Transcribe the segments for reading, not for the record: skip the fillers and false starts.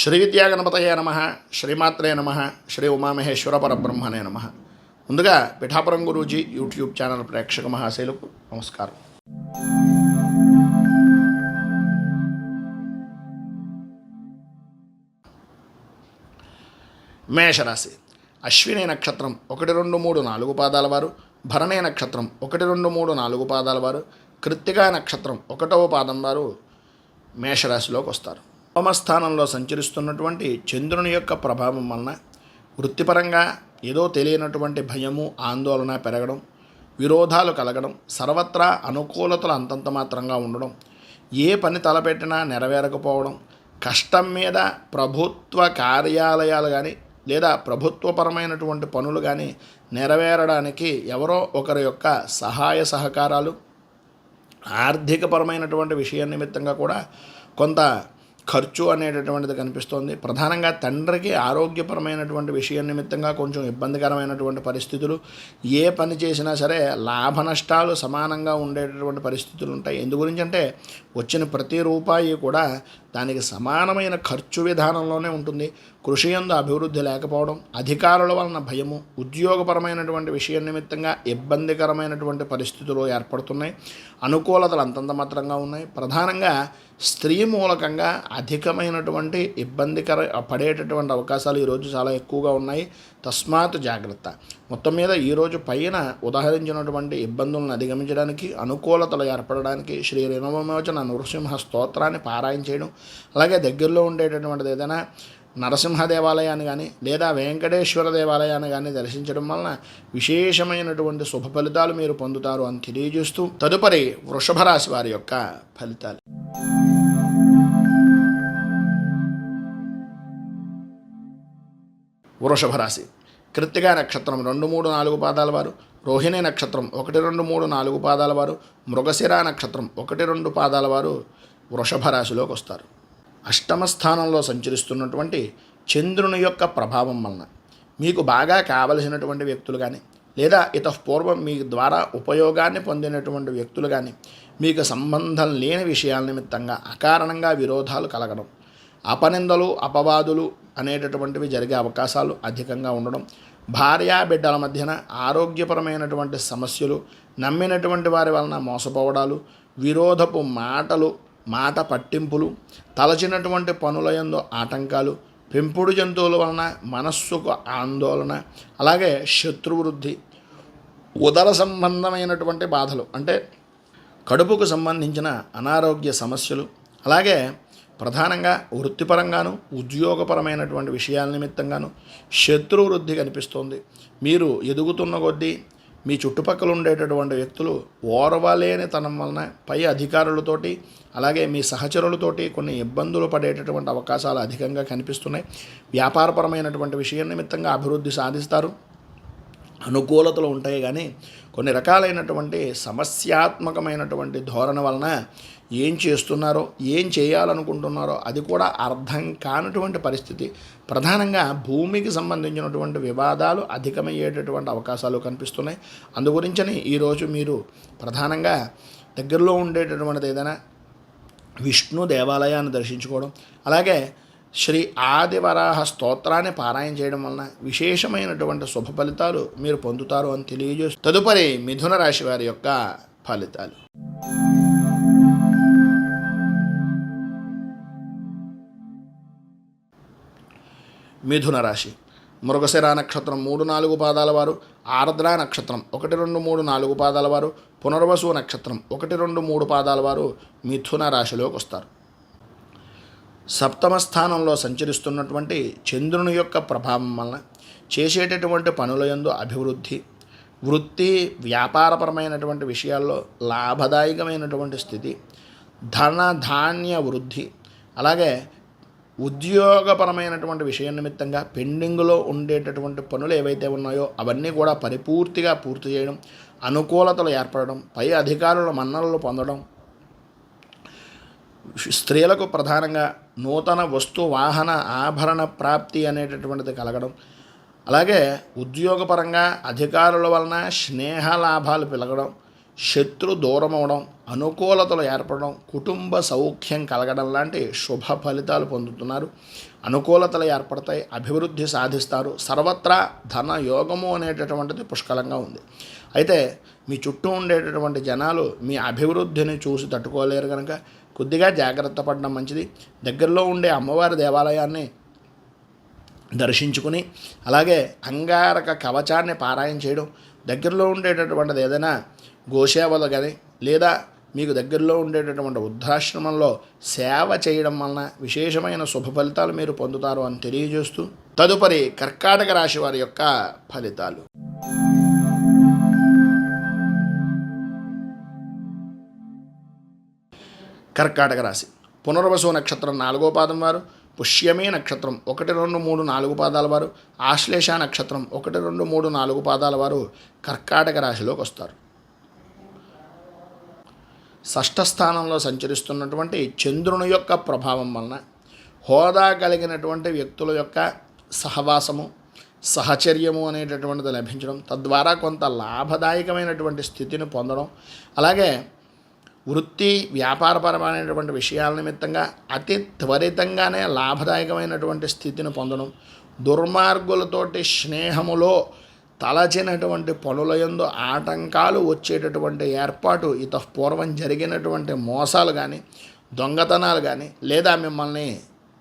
శ్రీ విద్యాగణపతయే నమ, శ్రీమాత్రే నమ, శ్రీ ఉమామహేశ్వర పరబ్రహ్మణే నమ. ముందుగా పిఠాపురం గురూజీ యూట్యూబ్ ఛానల్ ప్రేక్షక మహాశైలకు నమస్కారం. మేషరాశి. అశ్విని నక్షత్రం 1, 2, 3, 4 పాదాల వారు, భరణి నక్షత్రం 1, 2, 3, 4 పాదాల వారు, కృత్తికా నక్షత్రం 1వ పాదం వారు మేషరాశిలోకి వస్తారు. నవమస్థానంలో సంచరిస్తున్నటువంటి చంద్రుని యొక్క ప్రభావం వలన వృత్తిపరంగా ఏదో తెలియనటువంటి భయము, ఆందోళన పెరగడం, విరోధాలు కలగడం, సర్వత్రా అనుకూలతలు అంతంత మాత్రంగా ఉండడం, ఏ పని తలపెట్టినా నెరవేరకపోవడం, కష్టం మీద ప్రభుత్వ కార్యాలయాలు కానీ లేదా ప్రభుత్వపరమైనటువంటి పనులు కానీ నెరవేరడానికి ఎవరో ఒకరి యొక్క సహాయ సహకారాలు, ఆర్థికపరమైనటువంటి విషయం నిమిత్తంగా కూడా కొంత ఖర్చు అనేటటువంటిది కనిపిస్తోంది. ప్రధానంగా తండ్రికి ఆరోగ్యపరమైనటువంటి విషయం నిమిత్తంగా కొంచెం ఇబ్బందికరమైనటువంటి పరిస్థితులు, ఏ పని చేసినా సరే లాభ నష్టాలు సమానంగా ఉండేటటువంటి పరిస్థితులు ఉంటాయి. ఎందు గురించి అంటే వచ్చిన ప్రతి రూపాయి కూడా దానికి సమానమైన ఖర్చు విధానంలోనే ఉంటుంది. కృషి యందు అభివృద్ధి లేకపోవడం, అధికారుల వలన భయము, ఉద్యోగపరమైనటువంటి విషయం నిమిత్తంగా ఇబ్బందికరమైనటువంటి పరిస్థితులు ఏర్పడుతున్నాయి. అనుకూలతలు అంతంత మాత్రంగా ఉన్నాయి. ప్రధానంగా స్త్రీ మూలకంగా అధికమైనటువంటి ఇబ్బందికర పడేటటువంటి అవకాశాలు ఈరోజు చాలా ఎక్కువగా ఉన్నాయి. తస్మాత్ జాగ్రత్త. మొత్తం మీద ఈరోజు పైన ఉదాహరించినటువంటి ఇబ్బందులను అధిగమించడానికి, అనుకూలతలు ఏర్పడడానికి శ్రీ రిణవమోచన నృసింహ స్తోత్రాన్ని పారాయణ చేయడం, అలాగే దగ్గరలో ఉండేటటువంటిది ఏదైనా నరసింహ దేవాలయాన్ని కానీ లేదా వెంకటేశ్వర దేవాలయాన్ని కానీ దర్శించడం వలన విశేషమైనటువంటి శుభ ఫలితాలు మీరు పొందుతారు అని తెలియజేస్తూ తదుపరి వృషభ రాశి వారి యొక్క ఫలితాలు. వృషభ రాశి. కృత్తికా నక్షత్రం 2, 3, 4 పాదాల వారు, రోహిణి నక్షత్రం 1, 2, 3, 4 పాదాల వారు, మృగశిర నక్షత్రం 1, 2 పాదాల వారు వృషభ రాశిలోకి వస్తారు. అష్టమ స్థానంలో సంచరిస్తున్నటువంటి చంద్రుని యొక్క ప్రభావం వలన మీకు బాగా కావలసినటువంటి వ్యక్తులు కానీ లేదా ఇతపూర్వం మీ ద్వారా ఉపయోగాన్ని పొందినటువంటి వ్యక్తులు కానీ మీకు సంబంధం లేని విషయాల నిమిత్తంగా అకారణంగా విరోధాలు కలగడం, అపనిందలు, అపవాదులు అనేటటువంటివి జరిగే అవకాశాలు అధికంగా ఉండడం, భార్యా బిడ్డల మధ్యన ఆరోగ్యపరమైనటువంటి సమస్యలు, నమ్మినటువంటి వారి వలన మోసపోవడాలు, విరోధపు మాటలు, మాట పట్టింపులు, తలచినటువంటి పనులయందు ఆటంకాలు, పెంపుడు జంతువుల వలన మనస్సుకు ఆందోళన, అలాగే శత్రువృద్ధి, ఉదర సంబంధమైనటువంటి బాధలు అంటే కడుపుకు సంబంధించిన అనారోగ్య సమస్యలు, అలాగే ప్రధానంగా వృత్తిపరంగాను ఉద్యోగపరమైనటువంటి విషయాల నిమిత్తంగాను శత్రువృద్ధి కనిపిస్తోంది. మీరు ఎదుగుతున్న కొద్దీ మీ చుట్టుపక్కల ఉండేటటువంటి వ్యక్తులు ఓర్వలేని తనం వలన పై అధికారులతోటి అలాగే మీ సహచరులతోటి కొన్ని ఇబ్బందులు పడేటటువంటి అవకాశాలు అధికంగా కనిపిస్తున్నాయి. వ్యాపారపరమైనటువంటి విషయం నిమిత్తంగా అభివృద్ధి సాధిస్తారు, అనుకూలతలు ఉంటాయి. కానీ కొన్ని రకాలైనటువంటి సమస్యాత్మకమైనటువంటి ధోరణి వలన ఏం చేస్తున్నారో, ఏం చేయాలనుకుంటున్నారో అది కూడా అర్థం కానటువంటి పరిస్థితి. ప్రధానంగా భూమికి సంబంధించినటువంటి వివాదాలు అధికమయ్యేటటువంటి అవకాశాలు కనిపిస్తున్నాయి. అందుగురించని ఈరోజు మీరు ప్రధానంగా దగ్గరలో ఉండేటటువంటిది ఏదైనా విష్ణు దేవాలయాన్ని దర్శించుకోవడం, అలాగే శ్రీ ఆదివరాహ స్తోత్రాన్ని పారాయణ చేయడం వలన విశేషమైనటువంటి శుభ ఫలితాలు మీరు పొందుతారు అని తెలియజేస్తూ తదుపరి మిథున రాశి వారి యొక్క ఫలితాలు. మిథున రాశి. మృగశిర నక్షత్రం 3, 4 పాదాల వారు, ఆర్ద్ర నక్షత్రం 1, 2, 3, 4 పాదాల వారు, పునర్వసు నక్షత్రం 1, 2, 3 పాదాల వారు మిథున రాశిలోకి వస్తారు. సప్తమ స్థానంలో సంచరిస్తున్నటువంటి చంద్రుని యొక్క ప్రభావం వలన చేసేటటువంటి పనుల యందు అభివృద్ధి, వృత్తి వ్యాపారపరమైనటువంటి విషయాల్లో లాభదాయకమైనటువంటి స్థితి, ధన ధాన్య వృద్ధి, అలాగే ఉద్యోగపరమైనటువంటి విషయం నిమిత్తంగా పెండింగ్లో ఉండేటటువంటి పనులు ఏవైతే ఉన్నాయో అవన్నీ కూడా పరిపూర్తిగా పూర్తి చేయడం, అనుకూలతలు ఏర్పడడం, పై అధికారుల మన్ననలు పొందడం, స్త్రీలకు ప్రధానంగా నూతన వస్తు వాహన ఆభరణ ప్రాప్తి అనేటటువంటిది కలగడం, అలాగే ఉద్యోగపరంగా అధికారుల వలన స్నేహ లాభాలు పెరగడం, శత్రు దూరం అవడం, అనుకూలతలు ఏర్పడడం, కుటుంబ సౌఖ్యం కలగడం లాంటి శుభ ఫలితాలు పొందుతున్నారు. అనుకూలతలు ఏర్పడతాయి, అభివృద్ధి సాధిస్తారు. సర్వత్రా ధన యోగము అనేటటువంటిది పుష్కలంగా ఉంది. అయితే మీ చుట్టూ ఉండేటటువంటి జనాలు మీ అభివృద్ధిని చూసి తట్టుకోలేరు కనుక కొద్దిగా జాగ్రత్త పడడం మంచిది. దగ్గరలో ఉండే అమ్మవారి దేవాలయాన్ని దర్శించుకుని అలాగే అంగారక కవచాన్ని పారాయణ చేయడం, దగ్గరలో ఉండేటటువంటిది ఏదైనా గోసేవలు కానీ లేదా మీకు దగ్గరలో ఉండేటటువంటి వృద్ధాశ్రమంలో సేవ చేయడం వలన విశేషమైన శుభ ఫలితాలు మీరు పొందుతారు అని తెలియజేస్తూ తదుపరి కర్కాటక రాశి వారి యొక్క ఫలితాలు. కర్కాటక రాశి పునర్వసు నక్షత్రం 4వ పాదం వారు, పుష్యమి నక్షత్రం 1, 2, 3, 4 పాదాల వారు, ఆశ్లేష నక్షత్రం 1, 2, 3, 4 పాదాల వారు కర్కాటక రాశిలోకి వస్తారు. షష్ఠ స్థానంలో సంచరిస్తున్నటువంటి చంద్రుని యొక్క ప్రభావం వలన హోదా కలిగినటువంటి వ్యక్తుల యొక్క సహవాసము సహచర్యము అనేటటువంటిది లభించడం, తద్వారా కొంత లాభదాయకమైనటువంటి స్థితిని పొందడం, అలాగే వృత్తి వ్యాపారపరమైనటువంటి విషయాల నిమిత్తంగా అతి త్వరితంగానే లాభదాయకమైనటువంటి స్థితిని పొందడం, దుర్మార్గులతోటి స్నేహములో తలచినటువంటి పనుల యందు ఆటంకాలు వచ్చేటటువంటి ఏర్పాటు, పూర్వం జరిగినటువంటి మోసాలు కానీ దొంగతనాలు కానీ లేదా మిమ్మల్ని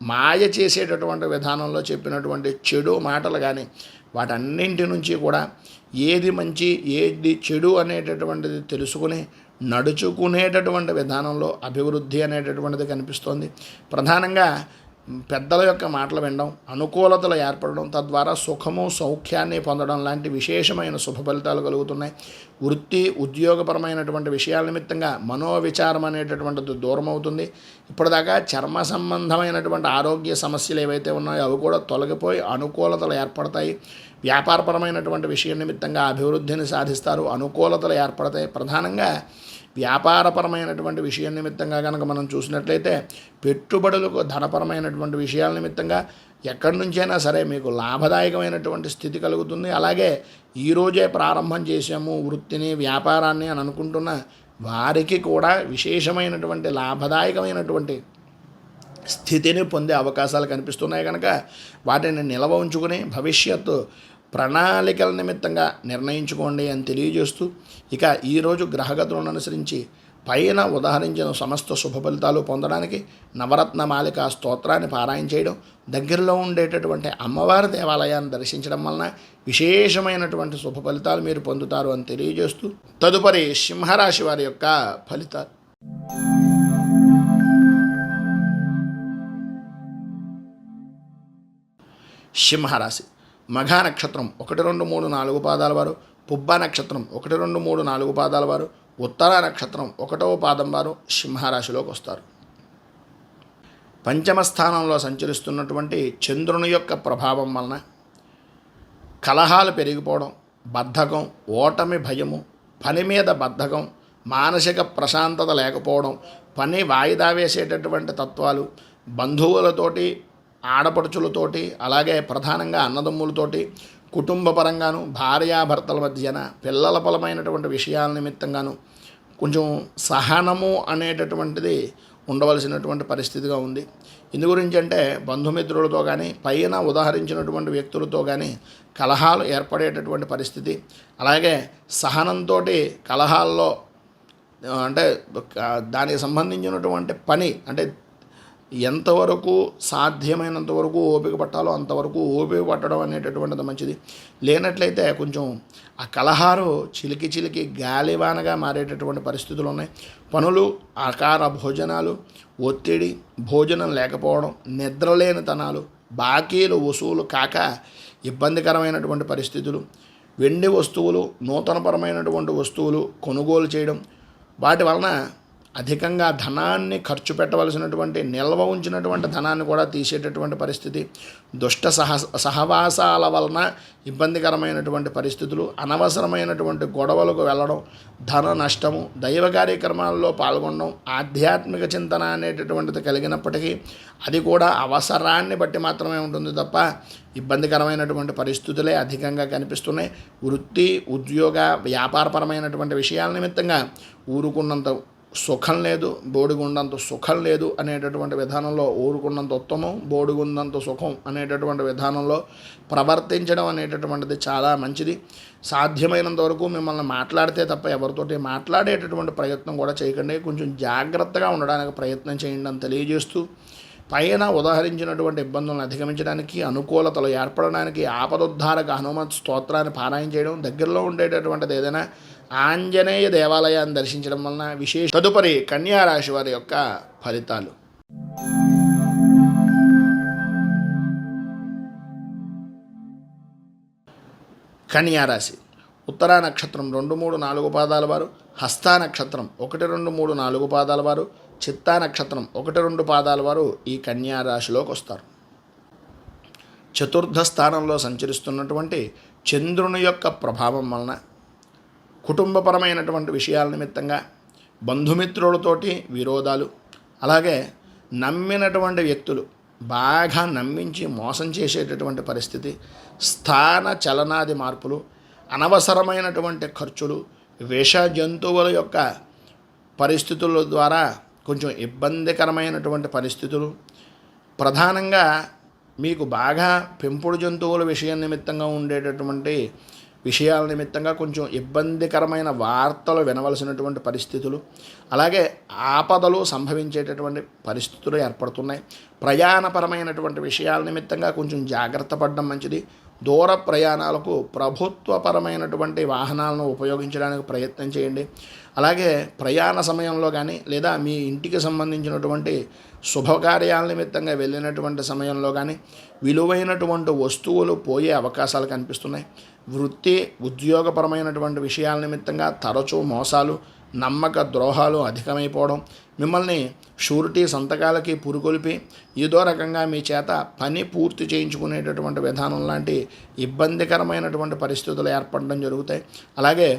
మాయ చేసేటటువంటి విధానంలో చెప్పినటువంటి చెడు మాటలు కానీ వాటన్నింటి నుంచి కూడా ఏది మంచి ఏది చెడు అనేటటువంటిది తెలుసుకుని నడుచుకునేటటువంటి విధానంలో అభివృద్ధి అనేటటువంటిది కనిపిస్తోంది. ప్రధానంగా పెద్దల యొక్క మాటలు వినడం, అనుకూలతలు ఏర్పడడం, తద్వారా సుఖము సౌఖ్యాన్ని పొందడం లాంటి విశేషమైన శుభ ఫలితాలు కలుగుతున్నాయి. వృత్తి ఉద్యోగపరమైనటువంటి విషయాల నిమిత్తంగా మనోవిచారం అనేటటువంటిది దూరం అవుతుంది. ఇప్పటిదాకా చర్మ సంబంధమైనటువంటి ఆరోగ్య సమస్యలు ఏవైతే ఉన్నాయో అవి కూడా తొలగిపోయి అనుకూలతలు ఏర్పడతాయి. వ్యాపారపరమైనటువంటి విషయం నిమిత్తంగా అభివృద్ధిని సాధిస్తారు, అనుకూలతలు ఏర్పడతాయి. ప్రధానంగా వ్యాపారపరమైనటువంటి విషయం నిమిత్తంగా కనుక మనం చూసినట్లయితే పెట్టుబడులకు ధనపరమైనటువంటి విషయాల నిమిత్తంగా ఎక్కడి నుంచైనా సరే మీకు లాభదాయకమైనటువంటి స్థితి కలుగుతుంది. అలాగే ఈరోజే ప్రారంభం చేసాము వృత్తిని వ్యాపారాన్ని అని అనుకుంటున్న వారికి కూడా విశేషమైనటువంటి లాభదాయకమైనటువంటి స్థితిని పొందే అవకాశాలు కనిపిస్తున్నాయి కనుక వాటిని నిల్వ ఉంచుకుని భవిష్యత్తు ప్రణాళికల నిమిత్తంగా నిర్ణయించుకోండి అని తెలియజేస్తూ ఇక ఈరోజు గ్రహగతులను అనుసరించి పైన ఉదాహరించిన సమస్త శుభ ఫలితాలు పొందడానికి నవరత్న మాలిక స్తోత్రాన్ని పారాయణ చేయడం, దగ్గరలో ఉండేటటువంటి అమ్మవారి దేవాలయాన్ని దర్శించడం వలన విశేషమైనటువంటి శుభ ఫలితాలు మీరు పొందుతారు అని తెలియజేస్తూ తదుపరి సింహరాశి వారి యొక్క ఫలితాలు. సింహరాశి మఘా నక్షత్రం 1, 2, 3, 4 పాదాల వారు, పుబ్బ నక్షత్రం 1, 2, 3, 4 పాదాల వారు, ఉత్తర నక్షత్రం 1వ పాదం వారు సింహరాశిలోకి వస్తారు. పంచమ స్థానంలో సంచరిస్తున్నటువంటి చంద్రుని యొక్క ప్రభావం వలన కలహాలు పెరిగిపోవడం, బద్ధకం, ఓటమి భయము, పని మీద బద్ధకం, మానసిక ప్రశాంతత లేకపోవడం, పని వాయిదా వేసేటటువంటి తత్వాలు, బంధువులతోటి ఆడపడుచులతోటి అలాగే ప్రధానంగా అన్నదమ్ములతోటి కుటుంబ పరంగాను భార్యాభర్తల మధ్యన పిల్లల పరమైనటువంటి విషయాల నిమిత్తంగాను కొంచెం సహనము అనేటటువంటిది ఉండవలసినటువంటి పరిస్థితిగా ఉంది. ఇందు గురించి అంటే బంధుమిత్రులతో కానీ పైన ఉదాహరించినటువంటి వ్యక్తులతో కానీ కలహాలు ఏర్పడేటటువంటి పరిస్థితి, అలాగే సహనంతో కలహాల్లో అంటే దానికి సంబంధించినటువంటి పని అంటే ఎంతవరకు సాధ్యమైనంత వరకు ఓపిక పట్టాలో అంతవరకు ఓపిక పట్టడం అనేటటువంటిది మంచిది. లేనట్లయితే కొంచెం ఆ కలహాలు చిలికి చిలికి గాలివానగా మారేటటువంటి పరిస్థితులు ఉన్నాయి. పనులు, ఆకార భోజనాలు, ఒత్తిడి, భోజనం లేకపోవడం, నిద్రలేనితనాలు, బాకీలు వసూలు కాక ఇబ్బందికరమైనటువంటి పరిస్థితులు, వెండి వస్తువులు నూతనపరమైనటువంటి వస్తువులు కొనుగోలు చేయడం, వాటి వలన అధికంగా ధనాన్ని ఖర్చు పెట్టవలసినటువంటి నిల్వ ఉంచినటువంటి ధనాన్ని కూడా తీసేటటువంటి పరిస్థితి, దుష్ట సహవాసాల వలన ఇబ్బందికరమైనటువంటి పరిస్థితులు, అనవసరమైనటువంటి గొడవలకు వెళ్ళడం, ధన నష్టము, దైవ కార్యక్రమాల్లో పాల్గొనడం, ఆధ్యాత్మిక చింతన అనేటటువంటిది కలిగినప్పటికీ అది కూడా అవసరాన్ని బట్టి మాత్రమే ఉంటుంది తప్ప ఇబ్బందికరమైనటువంటి పరిస్థితులే అధికంగా కనిపిస్తున్నాయి. వృత్తి ఉద్యోగ వ్యాపారపరమైనటువంటి విషయాల నిమిత్తంగా ఊరుకున్నంత సుఖం లేదు, బోడిగుండంత సుఖం లేదు అనేటటువంటి విధానంలో, ఊరుకున్నంత ఉత్తమం బోడిగుండంత సుఖం అనేటటువంటి విధానంలో ప్రవర్తించడం అనేటటువంటిది చాలా మంచిది. సాధ్యమైనంత వరకు మిమ్మల్ని మాట్లాడితే తప్ప ఎవరితోటి మాట్లాడేటటువంటి ప్రయత్నం కూడా చేయకండి. కొంచెం జాగ్రత్తగా ఉండడానికి ప్రయత్నం చేయండి అని తెలియజేస్తూ, పైన ఉదాహరించినటువంటి ఇబ్బందులను అధిగమించడానికి, అనుకూలతలు ఏర్పడడానికి ఆపదుద్ధారక హనుమత్ స్తోత్రాన్ని పారాయణ చేయడం, దగ్గరలో ఉండేటటువంటిది ఏదైనా ఆంజనేయ దేవాలయాన్ని దర్శించడం వలన విశేష. తదుపరి కన్యా రాశి వారి యొక్క ఫలితాలు. కన్యా రాశి ఉత్తరా నక్షత్రం 2, 3, 4 పాదాల వారు, హస్తా నక్షత్రం 1, 2, 3, 4 పాదాల వారు, చిత్తా నక్షత్రం 1, 2 పాదాల వారు ఈ కన్యా రాశిలోకి వస్తారు. చతుర్థ స్థానంలో సంచరిస్తున్నటువంటి చంద్రుని యొక్క ప్రభావం వలన కుటుంబపరమైనటువంటి విషయాల నిమిత్తంగా బంధుమిత్రులతోటి విరోధాలు, అలాగే నమ్మినటువంటి వ్యక్తులు బాగా నమ్మించి మోసం చేసేటటువంటి పరిస్థితి, స్థాన చలనాది మార్పులు, అనవసరమైనటువంటి ఖర్చులు, విష జంతువుల యొక్క పరిస్థితుల ద్వారా కొంచెం ఇబ్బందికరమైనటువంటి పరిస్థితులు, ప్రధానంగా మీకు బాగా పెంపుడు జంతువుల విషయం నిమిత్తంగా ఉండేటటువంటి విషయాల నిమిత్తంగా కొంచెం ఇబ్బందికరమైన వార్తలు వినవలసినటువంటి పరిస్థితులు, అలాగే ఆపదలు సంభవించేటటువంటి పరిస్థితులు ఏర్పడుతున్నాయి. ప్రయాణపరమైనటువంటి విషయాల నిమిత్తంగా కొంచెం జాగ్రత్త పడడం మంచిది. దూర ప్రయాణాలకు ప్రభుత్వపరమైనటువంటి వాహనాలను ఉపయోగించడానికి ప్రయత్నం చేయండి. అలాగే ప్రయాణ సమయంలో కానీ లేదా మీ ఇంటికి సంబంధించినటువంటి శుభకార్యాల నిమిత్తంగా వెళ్ళినటువంటి సమయంలో కానీ విలువైనటువంటి వస్తువులు పోయే అవకాశాలు కనిపిస్తున్నాయి. వృత్తి ఉద్యోగపరమైనటువంటి విషయాల నిమిత్తంగా తరచూ మోసాలు, నమ్మక ద్రోహాలు అధికమైపోవడం, మిమ్మల్ని షూరిటీ సంతకాలకి పురుకొల్పి ఏదో రకంగా మీ చేత పని పూర్తి చేయించుకునేటటువంటి విధానం లాంటి ఇబ్బందికరమైనటువంటి పరిస్థితులు ఏర్పడడం జరుగుతాయి. అలాగే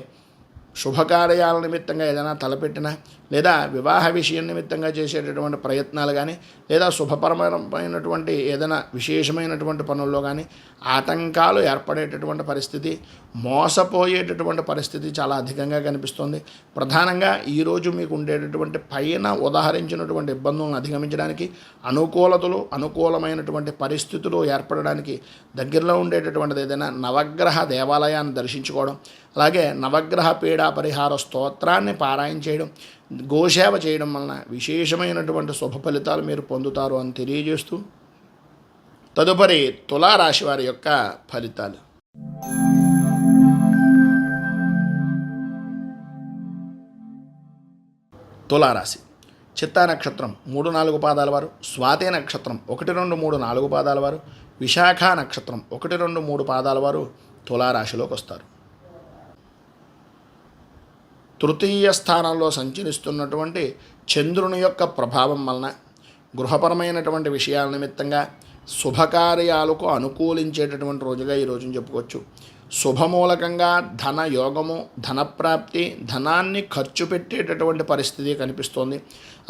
శుభకార్యాల నిమిత్తంగా ఏదైనా తలపెట్టినా లేదా వివాహ విషయం నిమిత్తంగా చేసేటటువంటి ప్రయత్నాలు కానీ లేదా శుభపరమైనటువంటి ఏదైనా విశేషమైనటువంటి పనుల్లో కానీ ఆటంకాలు ఏర్పడేటటువంటి పరిస్థితి, మోసపోయేటటువంటి పరిస్థితి చాలా అధికంగా కనిపిస్తుంది. ప్రధానంగా ఈరోజు మీకు ఉండేటటువంటి పైన ఉదాహరించినటువంటి ఇబ్బందులను అధిగమించడానికి, అనుకూలమైనటువంటి పరిస్థితులు ఏర్పడడానికి దగ్గరలో ఉండేటటువంటిది ఏదైనా నవగ్రహ దేవాలయాన్ని దర్శించుకోవడం, అలాగే నవగ్రహ పీడా పరిహార స్తోత్రాన్ని పారాయణ చేయడం, గోసేవ చేయడం వలన విశేషమైనటువంటి శుభ ఫలితాలు మీరు పొందుతారు అని తెలియజేస్తూ, తదుపరి తులారాశి వారి యొక్క ఫలితాలు. తులారాశి చిత్తా నక్షత్రం 3, 4 పాదాల వారు, స్వాతి నక్షత్రం 1, 2, 3, 4 పాదాల వారు, విశాఖ నక్షత్రం 1, 2, 3 పాదాల వారు తులారాశిలోకి వస్తారు. తృతీయ స్థానంలో సంచరిస్తున్నటువంటి చంద్రుని యొక్క ప్రభావం వలన గృహపరమైనటువంటి విషయాల నిమిత్తంగా శుభకార్యాలకు అనుకూలించేటటువంటి రోజుగా ఈ రోజుని చెప్పుకోవచ్చు. శుభమూలకంగా ధన యోగము, ధనప్రాప్తి, ధనాన్ని ఖర్చు పెట్టేటటువంటి పరిస్థితి కనిపిస్తోంది.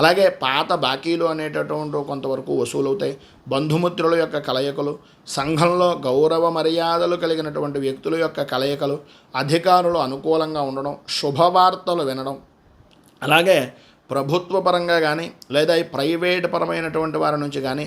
అలాగే పాత బాకీలు అనేటటువంటి కొంతవరకు వసూలవుతాయి. బంధుమిత్రుల యొక్క కలయికలు, సంఘంలో గౌరవ మర్యాదలు కలిగినటువంటి వ్యక్తుల యొక్క కలయికలు, అధికారులు అనుకూలంగా ఉండడం, శుభవార్తలు వినడం, అలాగే ప్రభుత్వ పరంగా కానీ లేదా ఈ ప్రైవేట్ పరమైనటువంటి వారి నుంచి కానీ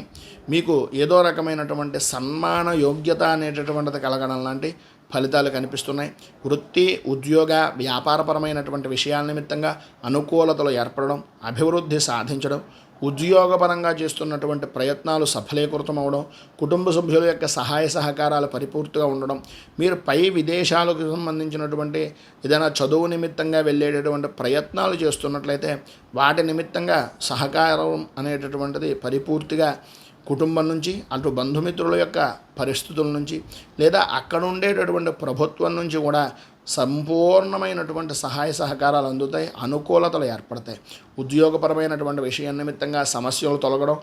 మీకు ఏదో రకమైనటువంటి సన్మాన యోగ్యత అనేటటువంటిది కలగడం లాంటి ఫలితాలు కనిపిస్తున్నాయి. వృత్తి ఉద్యోగ వ్యాపారపరమైనటువంటి విషయాల నిమిత్తంగా అనుకూలతలు ఏర్పడడం, అభివృద్ధి సాధించడం, ఉద్యోగపరంగా చేస్తున్నటువంటి ప్రయత్నాలు సఫలీకృతమవడం, కుటుంబ సభ్యుల యొక్క సహాయ సహకారాలు పరిపూర్తిగా ఉండడం, మీరు పై విదేశాలకు సంబంధించినటువంటి ఏదైనా చదువు నిమిత్తంగా వెళ్ళేటటువంటి ప్రయత్నాలు చేస్తున్నట్లయితే వాటి నిమిత్తంగా సహకారం అనేటటువంటిది పరిపూర్తిగా కుటుంబం నుంచి, అటు బంధుమిత్రుల యొక్క పరిస్థితుల నుంచి లేదా అక్కడ ఉండేటటువంటి ప్రభుత్వం నుంచి కూడా సంపూర్ణమైనటువంటి సహాయ సహకారాలు అందుతాయి. అనుకూలతలు ఏర్పడతాయి. ఉద్యోగపరమైనటువంటి విషయం నిమిత్తంగా సమస్యలు తొలగడం,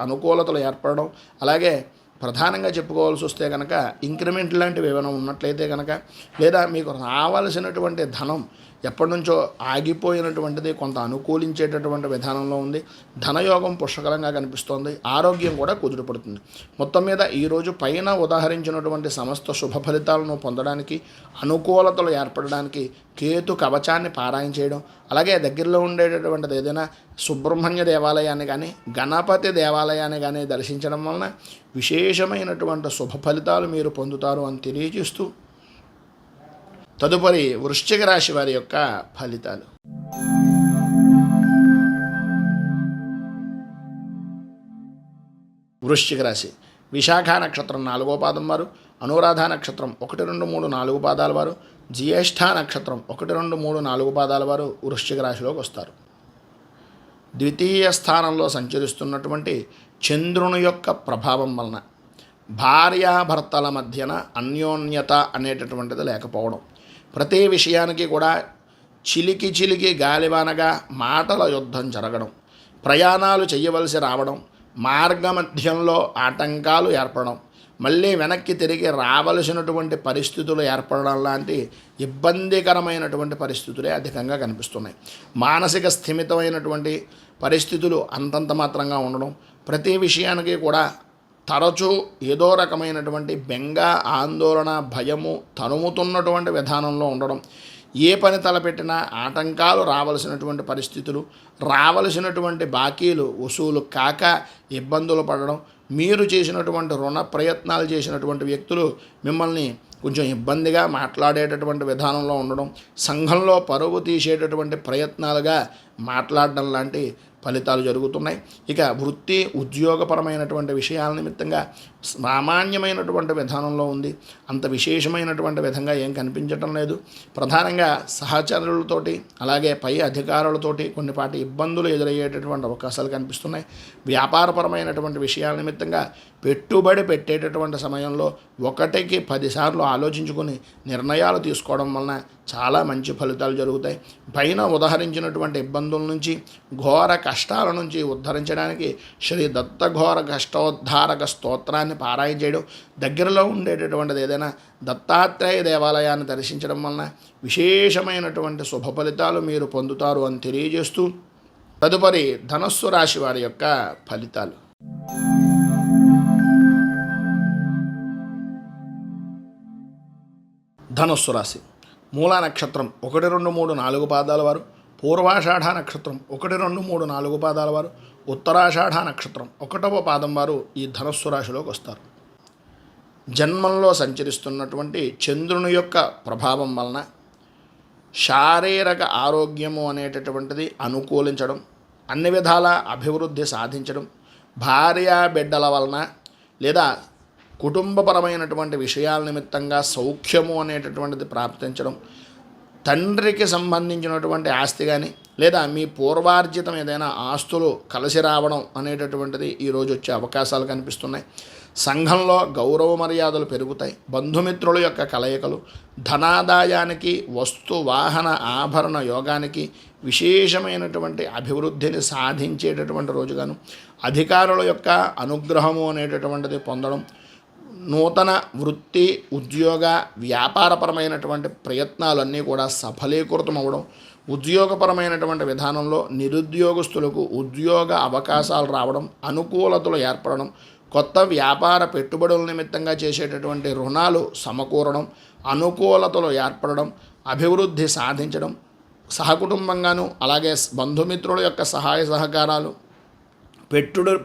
అనుకూలతలు ఏర్పడడం, అలాగే ప్రధానంగా చెప్పుకోవాల్సి వస్తే కనుక ఇంక్రిమెంట్ లాంటివి ఏమైనా ఉన్నట్లయితే కనుక లేదా మీకు రావాల్సినటువంటి ధనం ఎప్పటి నుంచో ఆగిపోయినటువంటిది కొంత అనుకూలించేటటువంటి విధానంలో ఉంది. ధనయోగం పుష్కలంగా కనిపిస్తోంది. ఆరోగ్యం కూడా కుదుటపడుతుంది. మొత్తం మీద ఈరోజు పైన ఉదాహరించినటువంటి సమస్త శుభ ఫలితాలను పొందడానికి, అనుకూలతలు ఏర్పడడానికి కేతు కవచాన్ని పారాయణ చేయడం, అలాగే దగ్గరలో ఉండేటటువంటిది ఏదైనా సుబ్రహ్మణ్య దేవాలయాన్ని కానీ గణపతి దేవాలయాన్ని కానీ దర్శించడం వలన విశేషమైనటువంటి శుభ ఫలితాలు మీరు పొందుతారు అని తెలియజేస్తూ, తదుపరి వృశ్చిక రాశి వారి యొక్క ఫలితాలు. వృశ్చిక రాశి విశాఖ నక్షత్రం 4వ పాదం వారు, అనురాధ నక్షత్రం 1, 2, 3, 4 పాదాల వారు, జ్యేష్ఠ నక్షత్రం 1, 2, 3, 4 పాదాల వారు వృశ్చిక రాశిలోకి వస్తారు. ద్వితీయ స్థానంలో సంచరిస్తున్నటువంటి చంద్రుని యొక్క ప్రభావం వలన భార్యాభర్తల మధ్యన అన్యోన్యత అనేటటువంటిది లేకపోవడం, ప్రతి విషయానికి కూడా చిలికి చిలికి గాలివానగా మాటల యుద్ధం జరగడం, ప్రయాణాలు చేయవలసి రావడం, మార్గమధ్యంలో ఆటంకాలు ఏర్పడడం, మళ్ళీ వెనక్కి తిరిగి రావలసినటువంటి పరిస్థితులు ఏర్పడడం లాంటి ఇబ్బందికరమైనటువంటి పరిస్థితులే అధికంగా కనిపిస్తున్నాయి. మానసిక స్థిమితమైనటువంటి పరిస్థితులు అంతంత మాత్రంగా ఉండడం, ప్రతి విషయానికి కూడా తరచూ ఏదో రకమైనటువంటి బెంగ, ఆందోళన, భయము తరుముతున్నటువంటి విధానంలో ఉండడం, ఏ పని తలపెట్టినా ఆటంకాలు రావలసినటువంటి పరిస్థితులు, రావలసినటువంటి బాకీలు వసూలు కాక ఇబ్బందులు పడడం, మీరు చేసినటువంటి రుణ ప్రయత్నాలు చేసినటువంటి వ్యక్తులు మిమ్మల్ని కొంచెం ఇబ్బందిగా మాట్లాడేటటువంటి విధానంలో ఉండడం, సంఘంలో పరువు తీసేటటువంటి ప్రయత్నాలుగా మాట్లాడడం లాంటి ఫలితాలు జరుగుతున్నాయి. ఇక వృత్తి ఉద్యోగపరమైనటువంటి విషయాల నిమిత్తంగా సామాన్యమైనటువంటి విధానంలో ఉంది. అంత విశేషమైనటువంటి విధంగా ఏం కనిపించటం లేదు. ప్రధానంగా సహచరులతోటి అలాగే పై అధికారులతోటి కొన్నిపాటి ఇబ్బందులు ఎదురయ్యేటటువంటి అవకాశాలు కనిపిస్తున్నాయి. వ్యాపారపరమైనటువంటి విషయాల నిమిత్తంగా పెట్టుబడి పెట్టేటటువంటి సమయంలో 1కి 10 సార్లు ఆలోచించుకొని నిర్ణయాలు తీసుకోవడం వలన చాలా మంచి ఫలితాలు జరుగుతాయి. పైన ఉదహరించినటువంటి ఇబ్బందుల నుంచి, ఘోర కష్టాల నుంచి ఉద్ధరించడానికి శ్రీ దత్తఘోర కష్టోద్ధారక స్తోత్రాన్ని పారాయణ చేయడం, దగ్గరలో ఉండేటటువంటిది ఏదైనా దత్తాత్రేయ దేవాలయాన్ని దర్శించడం వలన విశేషమైనటువంటి శుభ ఫలితాలు మీరు పొందుతారు అని తెలియజేస్తూ, తదుపరి ధనస్సు రాశి వారి యొక్క ఫలితాలు. ధనస్సు రాశి మూలా నక్షత్రం 1, 2, 3, 4 పాదాల వారు, పూర్వాషాఢ నక్షత్రం 1, 2, 3, 4 పాదాల వారు, ఉత్తరాషాఢ నక్షత్రం 1వ పాదం వారు ఈ ధనస్సు రాశిలోకి వస్తారు. జన్మంలో సంచరిస్తున్నటువంటి చంద్రుని యొక్క ప్రభావం వలన శారీరక ఆరోగ్యము అనేటటువంటిది అనుకూలించడం, అన్ని విధాల అభివృద్ధి సాధించడం, భార్యా బిడ్డల వలన లేదా కుటుంబపరమైనటువంటి విషయాల నిమిత్తంగా సౌఖ్యము అనేటటువంటిది ప్రాప్తించడం, తండ్రికి సంబంధించినటువంటి ఆస్తి కానీ లేదా మీ పూర్వార్జితం ఏదైనా ఆస్తులు కలిసి రావడం అనేటటువంటిది ఈరోజు వచ్చే అవకాశాలు కనిపిస్తున్నాయి. సంఘంలో గౌరవ మర్యాదలు పెరుగుతాయి. బంధుమిత్రుల యొక్క కలయికలు ధనాదాయానికి, వస్తు వాహన ఆభరణ యోగానికి విశేషమైనటువంటి అభివృద్ధిని సాధించేటటువంటి రోజుగాను, అధికారుల యొక్క అనుగ్రహము అనేటటువంటిది పొందడం, నూతన వృత్తి ఉద్యోగ వ్యాపారపరమైనటువంటి ప్రయత్నాలన్నీ కూడా సఫలీకృతం అవ్వడం, ఉద్యోగపరమైనటువంటి విధానంలో నిరుద్యోగస్తులకు ఉద్యోగ అవకాశాలు రావడం, అనుకూలతలు ఏర్పడడం, కొత్త వ్యాపార పెట్టుబడుల నిమిత్తంగా చేసేటటువంటి రుణాలు సమకూరడం, అనుకూలతలు ఏర్పడడం, అభివృద్ధి సాధించడం, సహకుటుంబంగాను అలాగే బంధుమిత్రుల యొక్క సహాయ సహకారాలు,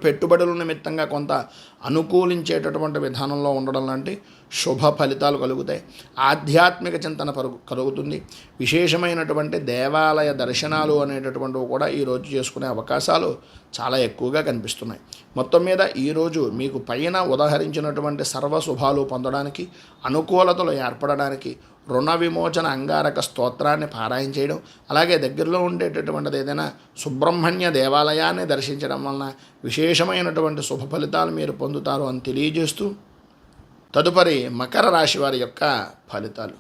పెట్టుబడుల నిమిత్తంగా కొంత అనుకూలించేటటువంటి విధానంలో ఉండడం లాంటి శుభ ఫలితాలు కలుగుతాయి. ఆధ్యాత్మిక చింతన కలుగుతుంది. విశేషమైనటువంటి దేవాలయ దర్శనాలు అనేటటువంటివి కూడా ఈరోజు చేసుకునే అవకాశాలు చాలా ఎక్కువగా కనిపిస్తున్నాయి. మొత్తం మీద ఈరోజు మీకు పైన ఉదహరించినటువంటి సర్వశుభాలు పొందడానికి, అనుకూలతలు ఏర్పడడానికి రుణ విమోచన అంగారక స్తోత్రాన్ని పారాయణ చేయడం, అలాగే దగ్గరలో ఉండేటటువంటిది ఏదైనా సుబ్రహ్మణ్య దేవాలయాన్ని దర్శించడం వలన విశేషమైనటువంటి శుభ ఫలితాలు మీరు పొందుతారు అని తెలియజేస్తూ, తదుపరి మకర రాశి వారి యొక్క ఫలితాలు.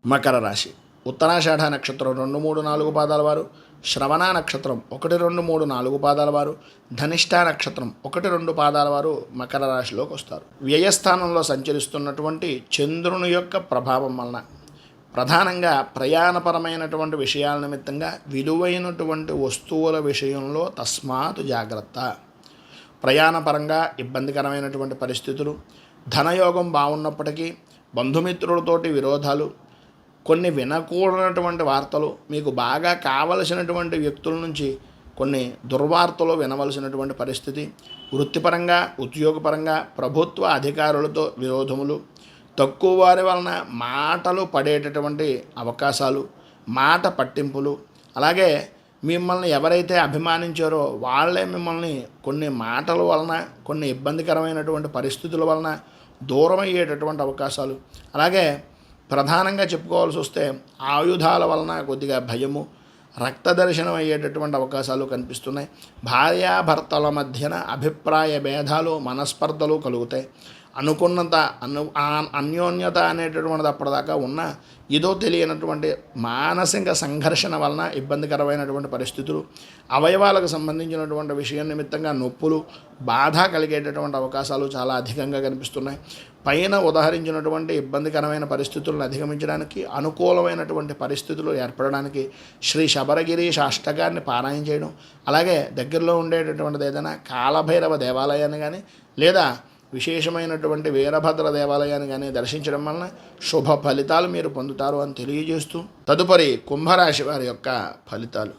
మకర రాశి ఉత్తరాషాఢ నక్షత్రం 2, 3, 4 పాదాల వారు, శ్రవణ నక్షత్రం 1, 2, 3, 4 పాదాల వారు, ధనిష్ట నక్షత్రం 1, 2 పాదాల వారు మకర రాశిలోకి వస్తారు. వ్యయస్థానంలో సంచరిస్తున్నటువంటి చంద్రుని యొక్క ప్రభావం వలన ప్రధానంగా ప్రయాణపరమైనటువంటి విషయాల నిమిత్తంగా విలువైనటువంటి వస్తువుల విషయంలో తస్మాత్ జాగ్రత్త. ప్రయాణపరంగా ఇబ్బందికరమైనటువంటి పరిస్థితులు, ధనయోగం బాగున్నప్పటికీ బంధుమిత్రులతోటి విరోధాలు, కొన్ని వినకూడనటువంటి వార్తలు, మీకు బాగా కావలసినటువంటి వ్యక్తుల నుంచి కొన్ని దుర్వార్తలు వినవలసినటువంటి పరిస్థితి, వృత్తిపరంగా ఉద్యోగపరంగా ప్రభుత్వ అధికారులతో విరోధములు, తక్కువ వారి వలన మాటలు పడేటటువంటి అవకాశాలు, మాట పట్టింపులు, అలాగే మిమ్మల్ని ఎవరైతే అభిమానించారో వాళ్ళే మిమ్మల్ని కొన్ని మాటల వలన కొన్ని ఇబ్బందికరమైనటువంటి పరిస్థితుల వలన దూరం అయ్యేటటువంటి అవకాశాలు, అలాగే ప్రధానంగా చెప్పుకోవాల్సి వస్తే ఆయుధాల వలన కొద్దిగా భయము, రక్త దర్శనం అయ్యేటటువంటి అవకాశాలు కనిపిస్తున్నాయి. భార్యాభర్తల మధ్యన అభిప్రాయ భేదాలు, మనస్పర్ధలు కలుగుతాయి. అనుకున్నంత అన్యోన్యత అనేటటువంటిది అప్పటిదాకా ఉన్న ఏదో తెలియనటువంటి మానసిక సంఘర్షణ వలన ఇబ్బందికరమైనటువంటి పరిస్థితులు, అవయవాలకు సంబంధించినటువంటి విషయం నిమిత్తంగా నొప్పులు, బాధ కలిగేటటువంటి అవకాశాలు చాలా అధికంగా కనిపిస్తున్నాయి. పైన ఉదాహరించినటువంటి ఇబ్బందికరమైన పరిస్థితులను అధిగమించడానికి, అనుకూలమైనటువంటి పరిస్థితులు ఏర్పడడానికి శ్రీ శబరగిరి అష్టకాన్ని పారాయణ చేయడం, అలాగే దగ్గరలో ఉండేటటువంటిది ఏదైనా కాలభైరవ దేవాలయాన్ని కానీ లేదా విశేషమైనటువంటి వీరభద్ర దేవాలయాన్ని కానీ దర్శించడం వలన శుభ ఫలితాలు మీరు పొందుతారు అని తెలియజేస్తూ, తదుపరి కుంభరాశి వారి యొక్క ఫలితాలు.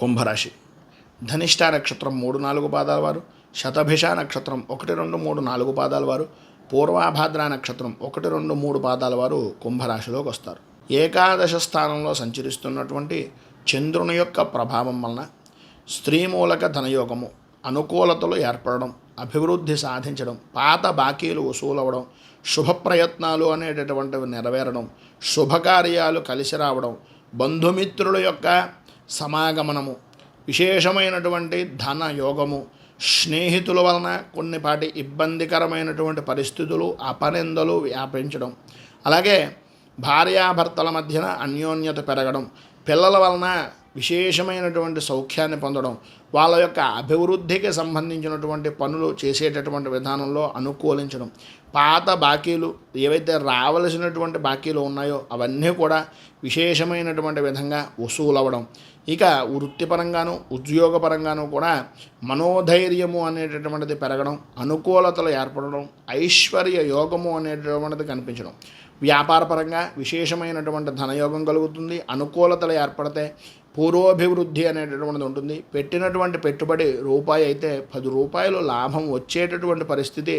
కుంభరాశి ధనిష్ట నక్షత్రం 3, 4 పాదాల వారు, శతభిష నక్షత్రం 1, 2, 3, 4 పాదాల వారు, పూర్వాభాద్ర నక్షత్రం 1, 2, 3 పాదాల వారు కుంభరాశిలోకి వస్తారు. ఏకాదశ స్థానంలో సంచరిస్తున్నటువంటి చంద్రుని యొక్క ప్రభావం వలన స్త్రీమూలక ధనయోగము, అనుకూలతలు ఏర్పడడం, అభివృద్ధి సాధించడం, పాత బాకీలు వసూలవడం, శుభప్రయత్నాలు అనేటటువంటివి నెరవేరడం, శుభకార్యాలు కలిసి రావడం, బంధుమిత్రుల యొక్క సమాగమనము, విశేషమైనటువంటి ధన యోగము, స్నేహితుల వలన కొన్నిపాటి ఇబ్బందికరమైనటువంటి పరిస్థితులు, అపనిందలు వ్యాపించడం, అలాగే భార్యాభర్తల మధ్యన అన్యోన్యత పెరగడం, పిల్లల వలన విశేషమైనటువంటి సౌఖ్యాన్ని పొందడం, వాళ్ళ యొక్క అభివృద్ధికి సంబంధించినటువంటి పనులు చేసేటటువంటి విధానంలో అనుకూలించడం, పాత బాకీలు ఏవైతే రావలసినటువంటి బాకీలు ఉన్నాయో అవన్నీ కూడా విశేషమైనటువంటి విధంగా వసూలవ్వడం, ఇక వృత్తిపరంగాను ఉద్యోగపరంగాను కూడా మనోధైర్యము అనేటటువంటిది పెరగడం, అనుకూలతలు ఏర్పడడం, ఐశ్వర్య యోగము అనేటటువంటిది కనిపించడం, వ్యాపారపరంగా విశేషమైనటువంటి ధనయోగం కలుగుతుంది, అనుకూలతలు ఏర్పడితే పూర్వాభివృద్ధి అనేటటువంటిది ఉంటుంది. పెట్టినటువంటి పెట్టుబడి రూపాయి అయితే 10 రూపాయలు లాభం వచ్చేటటువంటి పరిస్థితి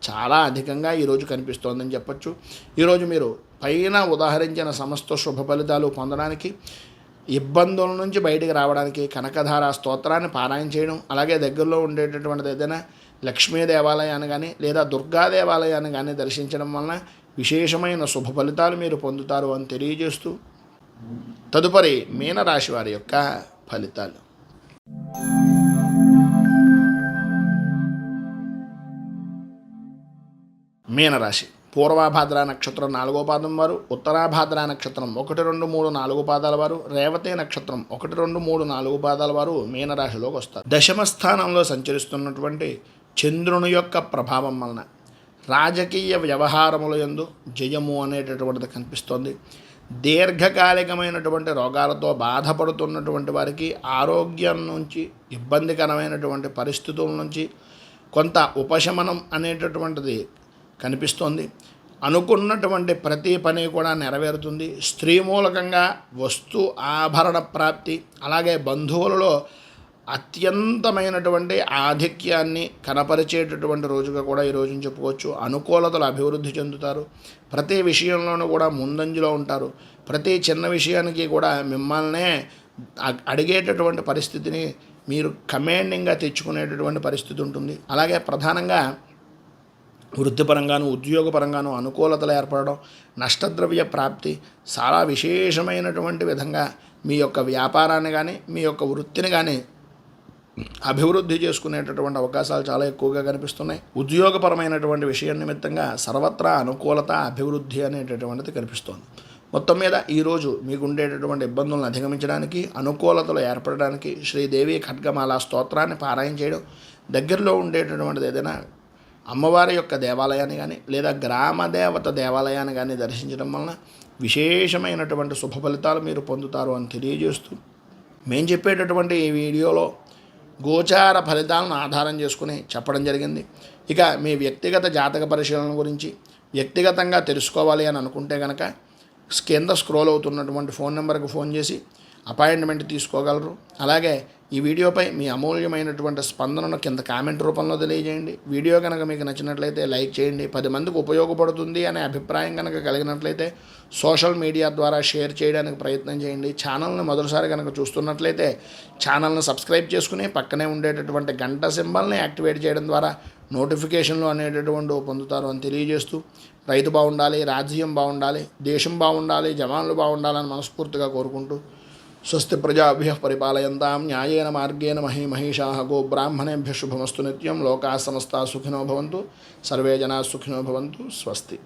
చాలా అధికంగా ఈరోజు కనిపిస్తోందని చెప్పచ్చు. ఈరోజు మీరు పైన ఉదాహరించిన సమస్త శుభ ఫలితాలు పొందడానికి, ఇబ్బందుల నుంచి బయటికి రావడానికి కనకధార స్తోత్రాన్ని పారాయణ చేయడం, అలాగే దగ్గరలో ఉండేటటువంటిది ఏదైనా లక్ష్మీ దేవాలయాన్ని కానీ లేదా దుర్గా దేవాలయాన్ని కానీ దర్శించడం వలన విశేషమైన శుభ ఫలితాలు మీరు పొందుతారు అని తెలియజేస్తూ, తదుపరి మీనరాశి వారి యొక్క ఫలితాలు. మీనరాశి పూర్వాభాద్ర నక్షత్రం 4వ పాదం వారు, ఉత్తరాభాద్ర నక్షత్రం 1, 2, 3, 4 పాదాల వారు, రేవతి నక్షత్రం 1, 2, 3, 4 పాదాల వారు మీనరాశిలోకి వస్తారు. దశమ స్థానంలో సంచరిస్తున్నటువంటి చంద్రుని యొక్క ప్రభావం వలన రాజకీయ వ్యవహారముల యందు జయము అనేటటువంటిది కనిపిస్తోంది. దీర్ఘకాలికమైనటువంటి రోగాలతో బాధపడుతున్నటువంటి వారికి ఆరోగ్యం నుంచి, ఇబ్బందికరమైనటువంటి పరిస్థితుల నుంచి కొంత ఉపశమనం అనేటటువంటిది కనిపిస్తోంది. అనుకున్నటువంటి ప్రతి పని కూడా నెరవేరుతుంది. స్త్రీ మూలకంగా వస్తు ఆభరణ ప్రాప్తి, అలాగే బంధువులలో అత్యంతమైనటువంటి ఆధిక్యాన్ని కనపరిచేటటువంటి రోజుగా కూడా ఈ రోజుని చెప్పుకోవచ్చు. అనుకూలతలు అభివృద్ధి చెందుతారు. ప్రతి విషయంలోనూ కూడా ముందంజలో ఉంటారు. ప్రతి చిన్న విషయానికి కూడా మిమ్మల్నే అడిగేటటువంటి పరిస్థితిని మీరు కమాండింగ్గా తెచ్చుకునేటటువంటి పరిస్థితి ఉంటుంది. అలాగే ప్రధానంగా వృత్తిపరంగాను ఉద్యోగపరంగాను అనుకూలతలు ఏర్పడడం, నష్టద్రవ్య ప్రాప్తి, చాలా విశేషమైనటువంటి విధంగా మీ యొక్క వ్యాపారాన్ని కానీ మీ యొక్క వృత్తిని కానీ అభివృద్ధి చేసుకునేటటువంటి అవకాశాలు చాలా ఎక్కువగా కనిపిస్తున్నాయి. ఉద్యోగపరమైనటువంటి విషయం నిమిత్తంగా సర్వత్రా అనుకూలత, అభివృద్ధి అనేటటువంటిది కనిపిస్తోంది. మొత్తం మీద ఈరోజు మీకు ఉండేటటువంటి ఇబ్బందులను అధిగమించడానికి, అనుకూలతలు ఏర్పడడానికి శ్రీదేవి ఖడ్గమాల స్తోత్రాన్ని పారాయణ చేయడం, దగ్గరలో ఉండేటటువంటిది ఏదైనా అమ్మవారి యొక్క దేవాలయాన్ని కానీ లేదా గ్రామదేవత దేవాలయాన్ని కానీ దర్శించడం వలన విశేషమైనటువంటి శుభ ఫలితాలు మీరు పొందుతారు అని తెలియజేస్తూ, మేము చెప్పేటటువంటి ఈ వీడియోలో గోచార ఫలితాలను ఆధారం చేసుకుని చెప్పడం జరిగింది. ఇక మీ వ్యక్తిగత జాతక పరిశీలన గురించి వ్యక్తిగతంగా తెలుసుకోవాలి అని అనుకుంటే కనుక కింద స్క్రోల్ అవుతున్నటువంటి ఫోన్ నెంబర్కి ఫోన్ చేసి అపాయింట్మెంట్ తీసుకోగలరు. అలాగే ఈ వీడియోపై మీ అమూల్యమైనటువంటి స్పందనను కింద కామెంట్ రూపంలో తెలియజేయండి. వీడియో కనుక మీకు నచ్చినట్లయితే లైక్ చేయండి. 10 మందికి ఉపయోగపడుతుంది అనే అభిప్రాయం కనుక కలిగినట్లయితే సోషల్ మీడియా ద్వారా షేర్ చేయడానికి ప్రయత్నం చేయండి. ఛానల్ని మొదటిసారి కనుక చూస్తున్నట్లయితే ఛానల్ని సబ్స్క్రైబ్ చేసుకుని పక్కనే ఉండేటటువంటి గంట సింబల్ని యాక్టివేట్ చేయడం ద్వారా నోటిఫికేషన్లు అనేటటువంటి పొందుతారు అని తెలియజేస్తూ, రైతు బాగుండాలి, రాజ్యం బాగుండాలి, దేశం బాగుండాలి, జవాన్లు బాగుండాలని మనస్ఫూర్తిగా కోరుకుంటూ స్వస్తి ప్రజాభ్యః పరిపాలయంతాం న్యాయేన మార్గేణ మహిషాః గోబ్రాహ్మణేభ్యః శుభమస్తు నిత్యం. లోకాః సమస్తాః సుఖినో భవంతు. సర్వే జనాః సుఖినో భవంతు. స్వస్తి.